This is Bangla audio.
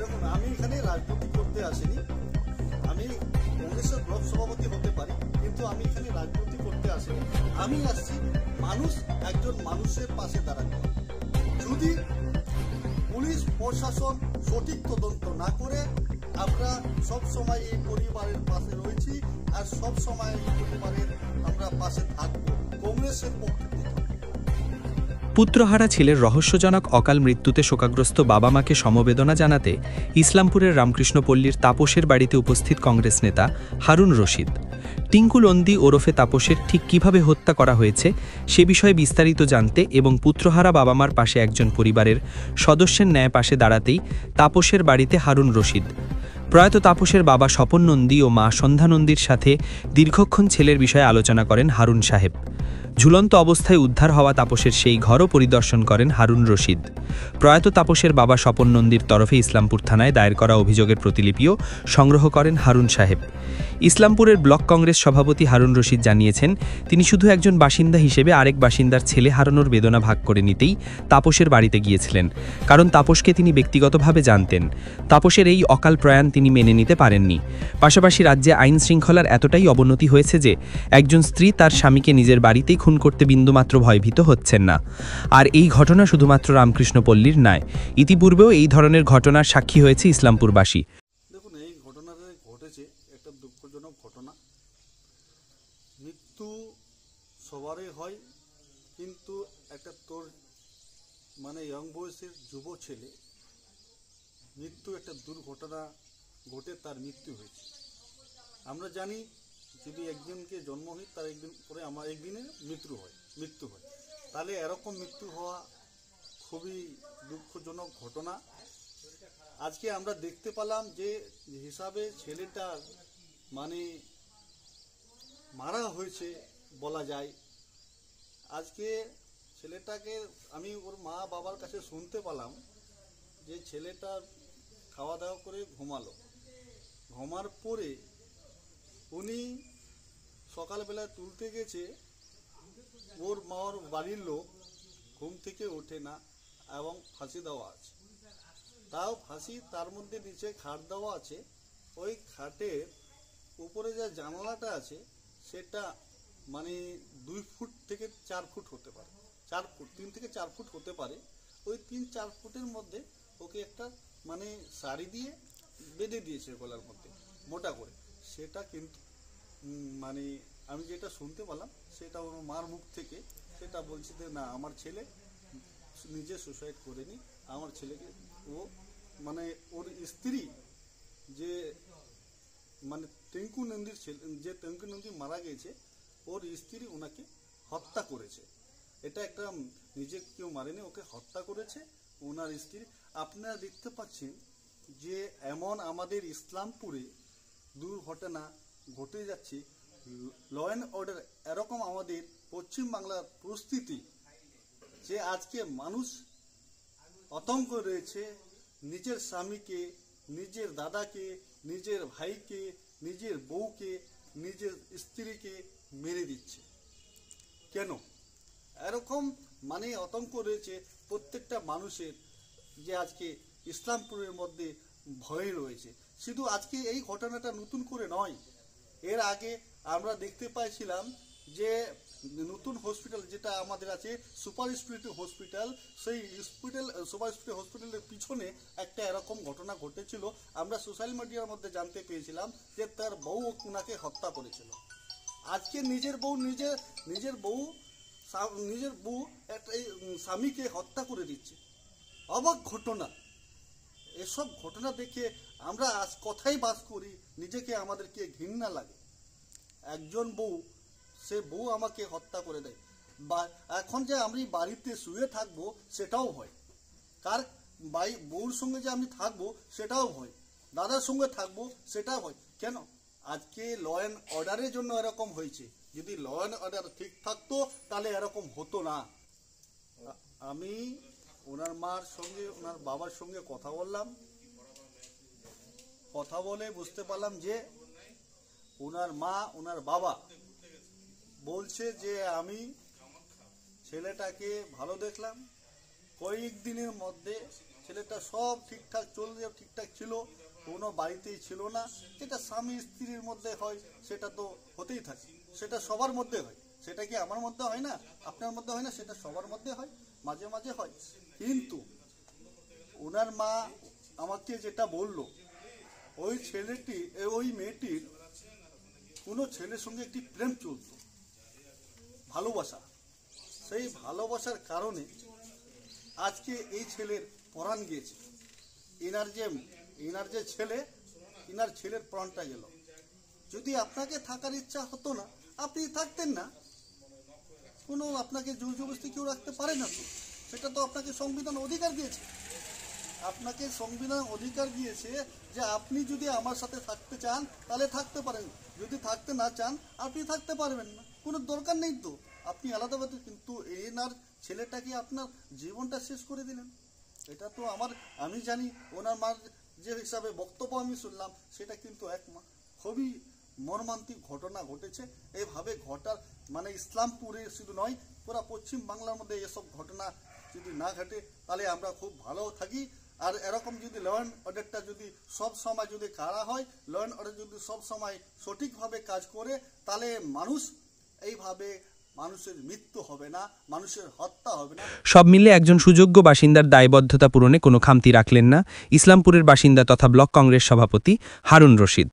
দেখুন, আমি এখানে রাজনীতি করতে আসিনি। আমি কংগ্রেসের ব্লক সভাপতি হতে পারি, কিন্তু আমি এখানে রাজনীতি করতে আসিনি। আমি আসছি একজন মানুষের পাশে দাঁড়াতে। যদি পুলিশ প্রশাসন সঠিক তদন্ত না করে, আমরা সব সময় এই পরিবারের পাশে রয়েছি আর সব সময় এই পরিবারের আমরা পাশে থাকবো কংগ্রেসের পক্ষ থেকে। পুত্রহারা ছেলের রহস্যজনক অকাল মৃত্যুতে শোকাগ্রস্ত বাবা মাকে সমবেদনা জানাতে ইসলামপুরের রামকৃষ্ণপল্লীর তাপসের বাড়িতে উপস্থিত কংগ্রেস নেতা হারুন রশিদ। টিঙ্কু নন্দী ওরফে তাপসের ঠিক কিভাবে হত্যা করা হয়েছে সে বিষয়ে বিস্তারিত জানতে এবং পুত্রহারা বাবা মার পাশে একজন পরিবারের সদস্যের ন্যায় পাশে দাঁড়াতেই তাপসের বাড়িতে হারুন রশিদ। প্রয়াত তাপসের বাবা স্বপন নন্দী ও মা সন্ধ্যা নন্দীর সাথে দীর্ঘক্ষণ ছেলের বিষয়ে আলোচনা করেন হারুন সাহেব। ঝুলন্ত অবস্থায় উদ্ধার হওয়া তাপসের সেই ঘরও পরিদর্শন করেন হারুন রশিদ। প্রয়াত তাপসের বাবা স্বপন নন্দীর তরফে ইসলামপুর থানায় দায়ের করা অভিযোগের প্রতিলিপিও সংগ্রহ করেন হারুন সাহেব। ইসলামপুরের ব্লক কংগ্রেস সভাপতি হারুন রশিদ জানিয়েছেন, তিনি শুধু একজন বাসিন্দা হিসেবে আরেক বাসিন্দার ছেলে হারানোর বেদনা ভাগ করে নিতেই তাপসের বাড়িতে গিয়েছিলেন, কারণ তাপসকে তিনি ব্যক্তিগতভাবে জানতেন। তাপসের এই অকাল প্রয়াণ তিনি মেনে নিতে পারেননি। পাশাপাশি রাজ্যে আইন শৃঙ্খলার এতটাই অবনতি হয়েছে যে একজন স্ত্রী তার স্বামীকে নিজের বাড়িতেই খুন করতে বিন্দুমাত্র ভয়ভীত হচ্ছেন না। আর এই ঘটনা শুধুমাত্র রামকৃষ্ণপল্লীর নয়, ইতিপূর্বেও এই ধরনের ঘটনার সাক্ষী হয়েছে ইসলামপুরবাসী। দেখুন, এই ঘটনাটা ঘটেছে একটা দুঃখজনক ঘটনা। মৃত্যু সবারই হয়, কিন্তু একটা তোর ইয়ং বয়সের যুব ছেলে মৃত্যু একটা দুর্ঘটনা ঘটে তার মৃত্যু হয়েছে। আমরা জানি, যদি একজনকে জন্ম হয় তার একদিন পরে আমার একদিনে মৃত্যু হয়, তাহলে এরকম মৃত্যু হওয়া খুবই দুঃখজনক ঘটনা। আজকে আমরা দেখতে পেলাম যে হিসাবে ছেলেটা মারা হয়েছে বলা যায়। আজকে ছেলেটাকে আমি ওর মা বাবার কাছে শুনতে পেলাম যে ছেলেটা খাওয়া দাওয়া করে ঘুমার পরে উনি সকালবেলায় তুলতে গেছে, ওর মার বাড়ির লোক ঘুম থেকে ওঠে না এবং ফাঁসি দেওয়া আছে। তাও ফাঁসি তার মধ্যে নিচে খাট দেওয়া আছে। ওই খাটের উপরে যে জানালাটা আছে সেটা 2 ফুট থেকে 4 ফুট হতে পারে, 3 থেকে 4 ফুট হতে পারে। ওই 3-4 ফুটের মধ্যে ওকে একটা শাড়ি দিয়ে বেঁধে দিয়েছে গলার মধ্যে মোটা করে। সেটা কিন্তু আমি যেটা শুনতে পেলাম সেটা ওর মার মুখ থেকে, সেটা বলছে যে না, আমার ছেলে নিজে সুসাইড করেনি, আমার ছেলেকে ও ওর স্ত্রী যে টিঙ্কু নন্দী মারা গেছে, ওর স্ত্রী ওনাকে হত্যা করেছে। এটা একটা নিজে কেউ মারেনি, ওকে হত্যা করেছে ওনার স্ত্রী। আপনারা দেখতে পাচ্ছেন যে এমন আমাদের ইসলামপুরে দুর্ঘটনা ঘটে যাচ্ছে। ল অ্যান্ড অর্ডার এরকম আমাদের পশ্চিমবাংলার পরিস্থিতি যে আজকে মানুষ আতঙ্ক রয়েছে, নিজের স্বামীকে, নিজের দাদাকে, নিজের ভাইকে, নিজের বউকে, নিজের স্ত্রীকে মেরে দিচ্ছে। কেন এরকম আতঙ্ক রয়েছে প্রত্যেকটা মানুষের, যে আজকে ইসলামপুরের মধ্যে ভয় রয়েছে। শুধু আজকে এই ঘটনাটা নতুন করে নয়, এর আগে আমরা দেখতে পাইছিলাম যে নতুন হসপিটাল যেটা আমাদের আছে সুপার স্পেশালিটি হসপিটাল, সেই সুপার স্পেশালিটি হসপিটালের পিছনে একটা এরকম ঘটনা ঘটেছিল। আমরা সোশ্যাল মিডিয়ার মধ্যে জানতে পেয়েছিলাম যে তার বউ ওনাকে হত্যা করেছিল। আজকে নিজের বউ একটা স্বামীকে হত্যা করে দিচ্ছে। অবাক ঘটনা। এসব ঘটনা দেখে আমরা আজ কথাই বাস করি, নিজেকে আমাদেরকে ঘৃণা লাগে। একজন বউ, সে বউ আমাকে হত্যা করে দেয়, বা এখন যে আমি বাড়িতে শুয়ে থাকবো সেটাও ভয়, কার বউর সঙ্গে যে আমি থাকবো সেটাও ভয়, দাদার সঙ্গে থাকবো সেটাও ভয়। কেন আজকে ল অ্যান্ড অর্ডারের জন্য এরকম হয়েছে। যদি ল অ্যান্ড অর্ডার ঠিক থাকতো তাহলে এরকম হতো না। আমি ওনার মার সঙ্গে, ওনার বাবার সঙ্গে কথা বললাম, কথা বলে বুঝতে পারলাম যে ওনার মা, ওনার বাবা বলছে যে আমি ছেলেটাকে ভালো দেখলাম, কয়েকদিনের মধ্যে ছেলেটা সব ঠিকঠাক চলছে, ঠিকঠাক ছিল, কোনো বাড়িতেই ছিল না। যেটা স্বামী স্ত্রীর মধ্যে হয় সেটা তো হতেই থাকে, সেটা সবার মধ্যে হয়। সেটা কি আমার মধ্যে হয় না, আপনার মধ্যে হয় না, সেটা সবার মধ্যে হয়, মাঝে মাঝে হয়। কিন্তু ওনার মা আমাকে যেটা বললো, ওই ছেলেটি ওই মেয়েটির কোনো ছেলের সঙ্গে একটি প্রেম চলতো, ভালোবাসা। সেই ভালোবাসার কারণে আজকে এই ছেলের প্রাণ গিয়েছে। এনার যে ছেলে, এনার ছেলের প্রাণটা গেল। যদি আপনাকে থাকার ইচ্ছা হতো না, আপনি থাকতেন না। কোনো আপনাকে জোর জবরদস্তি কেউ রাখতে পারে না তো, সেটা তো আপনাকে সংবিধান অধিকার দিয়েছে। আপনাকে সংবিধান অধিকার দিয়েছে যে আপনি যদি আমার সাথে থাকতে চান তাহলে থাকতে পারেন, যদি থাকতে না চান আপনি থাকতে পারবেন না, কোনো দরকার নেই তো, আপনি আলাদাভাবে। কিন্তু এনার ছেলেটাকে আপনার জীবনটা শেষ করে দিলেন। এটা তো আমি জানি ওনার মার যে হিসাবে বক্তব্য আমি শুনলাম, সেটা কিন্তু খুবই মর্মান্তিক ঘটনা ঘটেছে। এইভাবে ঘটার মানে ইসলামপুরে শুধু নয়, পুরা পশ্চিম বাংলার মধ্যে এসব ঘটনা যদি না ঘটে তাহলে আমরা খুব ভালো থাকি। আর এরকম যদি ল অ্যান্ড অর্ডারটা যদি সব সময় যদি কারা হয়, ল অ্যান্ড অর্ডার যদি সব সময় সঠিকভাবে কাজ করে, তাহলে এইভাবে মানুষের মৃত্যু হবে না, মানুষের হত্যা হবে না। সব মিলে একজন সুযোগ্য বাসিন্দার দায়বদ্ধতা পূরণে কোনো খামতি রাখলেন না ইসলামপুরের বাসিন্দা তথা ব্লক কংগ্রেস সভাপতি হারুন রশিদ।